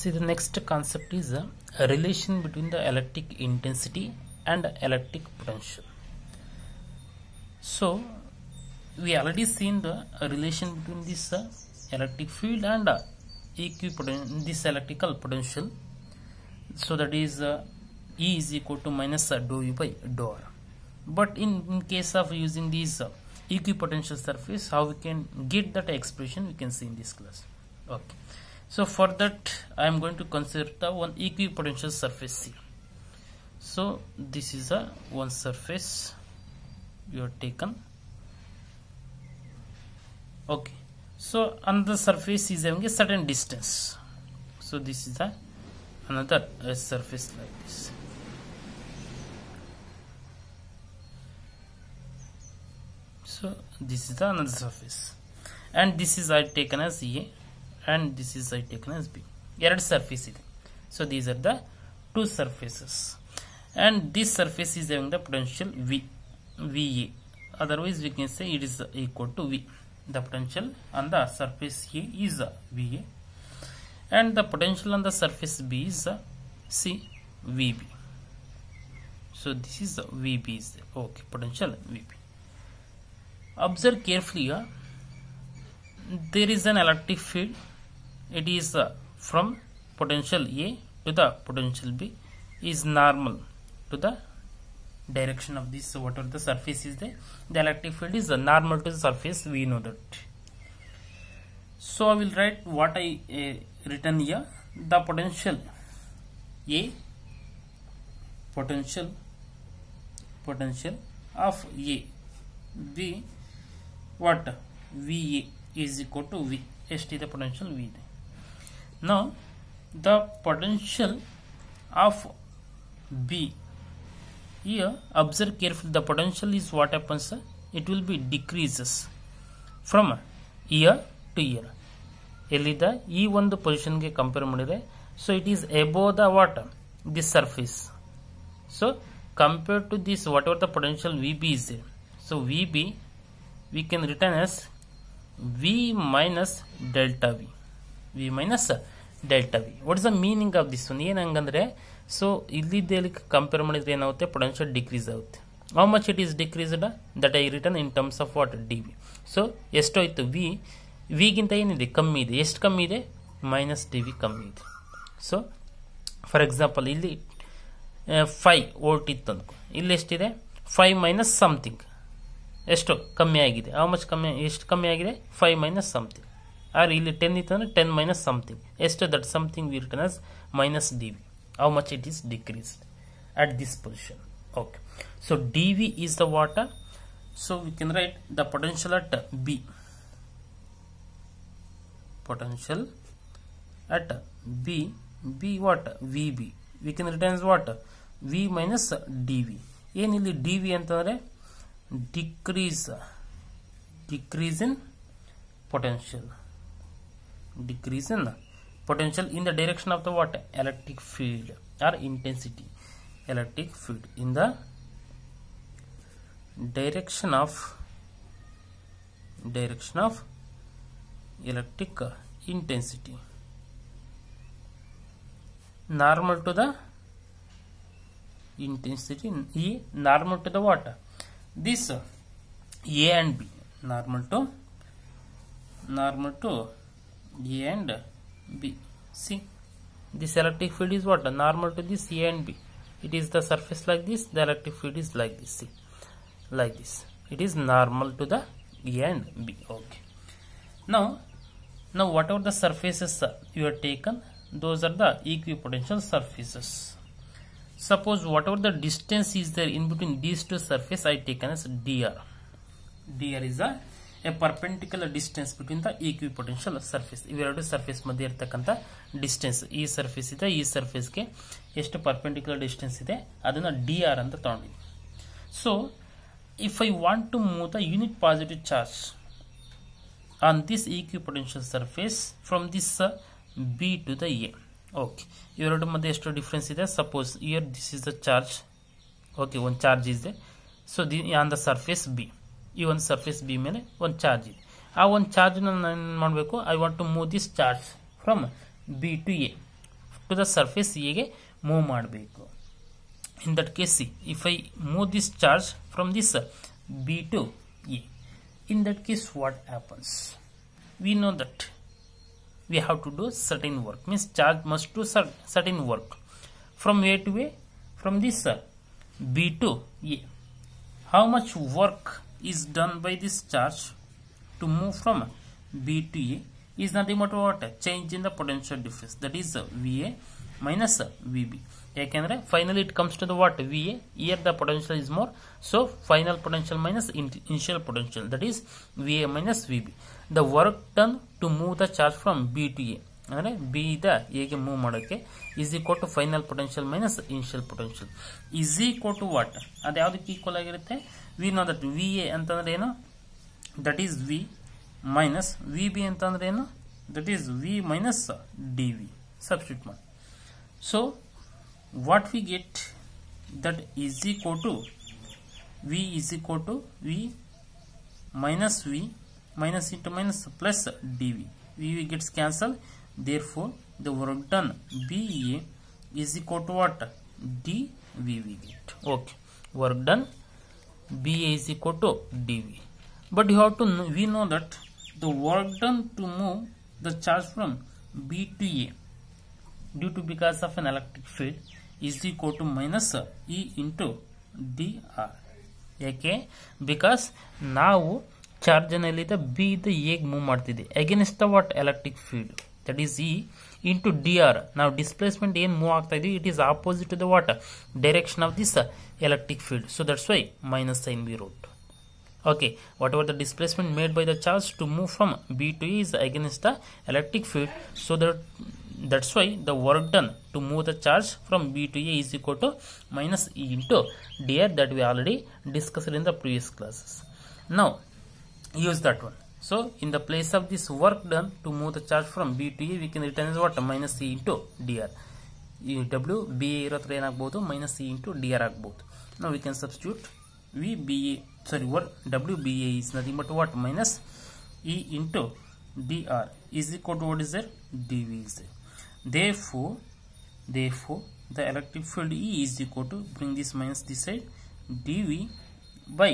See, the next concept is a relation between the electric intensity and electric potential. So, we already seen the relation between this electric field and this electrical potential. So that is E is equal to minus dou U by dou R. But in case of using this equipotential surface, how we can get that expression we can see in this class. Okay. So for that I am going to consider the one equipotential surface here. So this is a one surface you have taken. Okay. So on the surface is having a certain distance. So this is another surface like this. So this is another surface, and this is I taken as A, and this is I taken as B. ಎರಡು surface ಇದೆ. So these are the two surfaces, and this surface is having the potential VA. Otherwise, we can say it is equal to V. The potential on the surface A is VA, and the potential on the surface B is VB. So this is VB is there. Okay, potential VB. Observe carefully here. There is an electric field. It is from potential A to the potential B is normal to the direction of this, whatever the surface is there. The electric field is normal to the surface, we know that. So I will write what I written here. The potential A, potential of A, B, what VA is equal to V. ST the potential V. Now the potential of B, here observe carefully, the potential is what happens, it will be decreases from year to year. ಎಲ್ಲಿದ ಈ ಒಂದು ಪೊಸಿಷನ್ಗೆ compare ಮಾಡಿದ್ರೆ, so it is above the what, this surface. So compared to this, whatever the potential VB is there, so VB we can written as V minus delta V. V minus delta V. What is the meaning of this one? ಏನಂಗಂದ್ರೆ, so ಇಲ್ಲಿದ್ದಲ್ಲಿ compare ಮಾಡಿದ್ರೆ ಏನಾಗುತ್ತೆ, potential decrease ಆಗುತ್ತೆ. How much it is decreased? That I written in terms of what, dB. So ಎಷ್ಟೋಯ್ತು, V ಗಿಂತ ಏನಿದೆ, ಕಮ್ಮಿ ಇದೆ. ಎಷ್ಟು ಕಮ್ಮಿ ಇದೆ, ಮೈನಸ್ dB ಕಮ್ಮಿ ಇದೆ. ಸೊ ಫಾರ್ ಎಕ್ಸಾಂಪಲ್ ಇಲ್ಲಿ 5 ವೋಲ್ಟ್ ಇತ್ತು ಅಂದ್ಕೊ, ಇಲ್ಲಿ ಎಷ್ಟಿದೆ 5 ಮೈನಸ್ ಸಮಥಿಂಗ್, ಎಷ್ಟು ಕಮ್ಮಿ ಆಗಿದೆ. ಹೌ ಮಚ್ ಕಮ್ಮಿ, ಎಷ್ಟು ಕಮ್ಮಿ ಆಗಿದೆ, 5 ಮೈನಸ್ ಸಮಥಿಂಗ್. ಆರ್ ಇಲ್ಲಿ 10 ಇತ್ತು ಅಂದ್ರೆ 10 ಮೈನಸ್ ಸಮಥಿಂಗ್, ಎಷ್ಟು, that something V return as minus dB. How much it is decreased at this position. Okay, so dV is the water. So we can write the potential at B, potential at B what, VB. We can write as what, V minus dV. ಏನಿಲ್ಲಿ dV ಅಂತಂದ್ರೆ decrease in potential, decrease in potential in the direction of the what, electric field or intensity. Electric field in the direction of electric intensity, normal to the intensity, E normal to the what, this A and B, normal to A and B. See, this electric field is what, normal to this A and B. It is the surface like this, the electric field is like this. See, like this, it is normal to the A and B. Okay, now whatever the surfaces you have taken, those are the equipotential surfaces. Suppose whatever the distance is there in between these two surfaces, I taken as dr. Dr is a perpendicular distance between the equipotential surface. ಇವೆರಡು surface ಮಧ್ಯೆ ಇರತಕ್ಕಂತ distance, ಈ surface ಇದೆ, ಈ ಸರ್ಫೇಸ್ಗೆ ಎಷ್ಟು perpendicular distance ಇದೆ ಅದನ್ನ dr ಅಂತ ತಗೊಂಡಿದ್ವಿ. So if I want to move the unit positive charge on this equipotential surface from this B to the A. Okay, ಇವೆರಡು ಮಧ್ಯೆ ಎಷ್ಟು ಡಿಫರೆನ್ಸ್ ಇದೆ, suppose here this is the charge. Okay, one charge is there. So on the surface B, ಈ ಒಂದು surface B ಮೇಲೆ ಒಂದು charge ಇದೆ. ಆ ಒಂದು ಚಾರ್ಜ್ ನಾನು ಏನು ಮಾಡಬೇಕು, I want to move this charge from B to A. To the surface ಎಗೆ ಮೂವ್ ಮಾಡಬೇಕು. In that case, if I move this charge from this B to A, in that case what happens? We know that we have to do certain work, means charge must do certain work from A to A, from this B to A. How much work is done by this charge to move from B to A is nothing but what? Change in the potential difference, that is VA minus VB. ಯಾಕೆಂದ್ರೆ finally it comes to the what? VA. Here the potential is more, so final potential minus initial potential, that is VA minus VB. The work done to move the charge from B to A, ಅಂದ್ರೆ B ಇಂದ A ಗೆ move ಮಾಡೋಕೆ is equal to final potential minus initial potential is equal to what? ಅದು ಯಾವುದಕ್ಕೆ equal ಆಗಿರುತ್ತೆ? We know that VA ಅಂತಂದ್ರೆ ಏನು? That is V minus VB ಅಂತಂದ್ರೆ ಏನು? That is V minus dV. Substitute ಮಾಡಿ. So what we get, that is equal to V is equal to V minus V minus into minus plus dV. VV gets cancelled, therefore the work done BA is equal to what? dV we get. Okay, work done BA is equal to dV. But you have to know, we know that the work done to move the charge from B to A due to because of an electric field is equal to minus E into dr. ಯಾಕೆ? Because ನಾವು charge ನಲ್ಲಿದ್ದ B ಇಂದ ಎಗೆ move ಮಾಡ್ತಿದ್ದೆ against the what? Electric field, that is E into d r. ನಾವು displacement ಏನು move ಆಗ್ತಾ ಇದೀವಿ, it is opposite to the what? Direction of this electric field. So that's why minus sign we wrote. Okay, whatever the displacement made by the charge to move from B to A is against the electric field, so that's why the work done to move the charge from B to A is equal to minus E into dr, that we already discussed in the previous classes. Now use that one. So in the place of this work done to move the charge from B to A, we can written as what? Minus E into dr. W B A ಇರೋತ್ರ ಏನಾಗಬಹುದು? minus E into dr ಆಗಬಹುದು. Now we can substitute VBA, sorry, what? WBA is nothing but what? Minus E into dr is equal to what is there? dV is there. Therefore the electric field E is equal to, bring this minus this side, dV by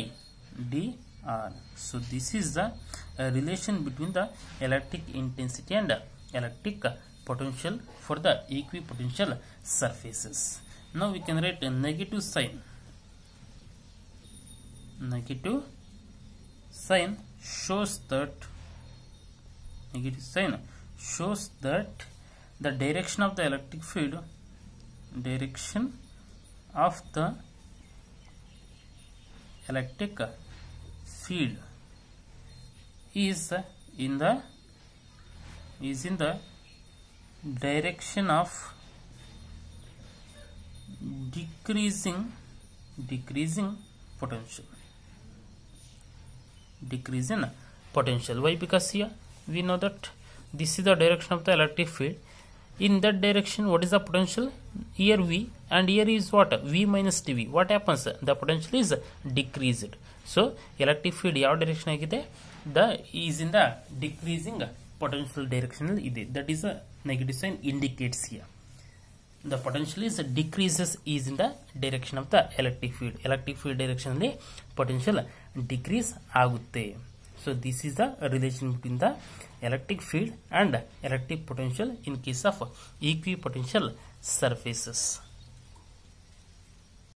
dr. So this is the relation between the electric intensity and electric potential for the equipotential surfaces. Now we can write a negative sign. Negative sign shows that the direction of the electric field is in the direction of decreasing potential. Decrease in potential. Why? Because here we know that this is the direction of the electric field. In that direction, what is the potential? Here V, and here is what? V minus dV. What happens? The potential is decreased. So electric field ಯಾವ direction ಆಗಿದೆ? The is in the decreasing potential direction. That is a negative sign indicates here. The potential is decreases is in the direction of the electric field. Electric field direction ಅಲ್ಲಿ potential decrease ಆಗುತ್ತೆ. So this is the relation between the electric field and electric potential in case of equipotential surfaces.